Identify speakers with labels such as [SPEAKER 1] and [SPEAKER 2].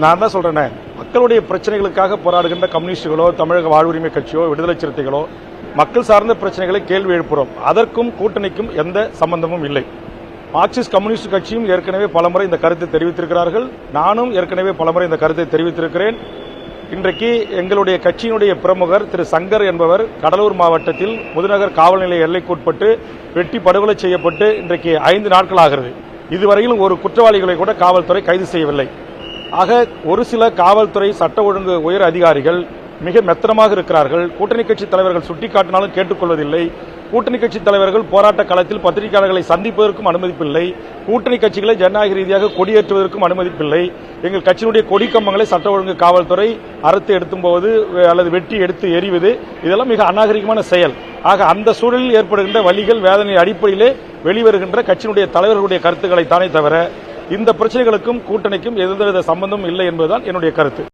[SPEAKER 1] நான் தான் சொல்றேனே, மக்களுடைய பிரச்சனைகளுக்காக போராடுகின்ற கம்யூனிஸ்டுகளோ, தமிழக வாழ்வுரிமை கட்சியோ, விடுதலை சிறுத்தைகளோ மக்கள் சார்ந்த பிரச்சனைகளை கேள்வி எழுப்புகிறோம். அதற்கும் கூட்டணிக்கும் எந்த சம்பந்தமும் இல்லை. மார்க்சிஸ்ட் கம்யூனிஸ்ட் கட்சியும் ஏற்கனவே பலமுறை இந்த கருத்தை தெரிவித்திருக்கிறார்கள். நானும் ஏற்கனவே பலமுறை இந்த கருத்தை தெரிவித்திருக்கிறேன். இன்றைக்கு எங்களுடைய கட்சியினுடைய பிரமுகர் திரு சங்கர் என்பவர் கடலூர் மாவட்டத்தில் முதுநகர் காவல் நிலைய எல்லைக்குட்பட்டு வெட்டி படுகொலை செய்யப்பட்டு இன்றைக்கு 5 நாட்கள் ஆகிறது. இதுவரையிலும் ஒரு குற்றவாளிகளை கூட காவல்துறை கைது செய்யவில்லை. ஆக ஒரு சில காவல்துறை சட்ட ஒழுங்கு உயர் அதிகாரிகள் மிக மெத்தனமாக இருக்கிறார்கள். கூட்டணி கட்சி தலைவர்கள் சுட்டிக்காட்டினாலும் கேட்டுக்கொள்வதில்லை. கூட்டணி கட்சி தலைவர்கள் போராட்ட களத்தில் பத்திரிகையாளர்களை சந்திப்பதற்கும் அனுமதிப்பில்லை. கூட்டணி கட்சிகளை ஜனநாயக ரீதியாக கொடியேற்றுவதற்கும் அனுமதிப்பில்லை. எங்கள் கட்சியினுடைய கொடி கம்பங்களை சட்ட ஒழுங்கு காவல்துறை அறுத்து எடுத்தும் போது அல்லது வெட்டி எடுத்து எறிவது இதெல்லாம் மிக அநாகரிகமான செயல். ஆக அந்த சூழலில் ஏற்படுகின்ற வலிகள் வேதனை அடிப்படையிலே வெளிவருகின்ற கட்சியினுடைய தலைவர்களுடைய கருத்துக்களை தானே தவிர இந்த பிரச்சனைகளுக்கும் கூட்டணிக்கும் எந்தவித சம்பந்தமும் இல்லை என்பதுதான் என்னுடைய கருத்து.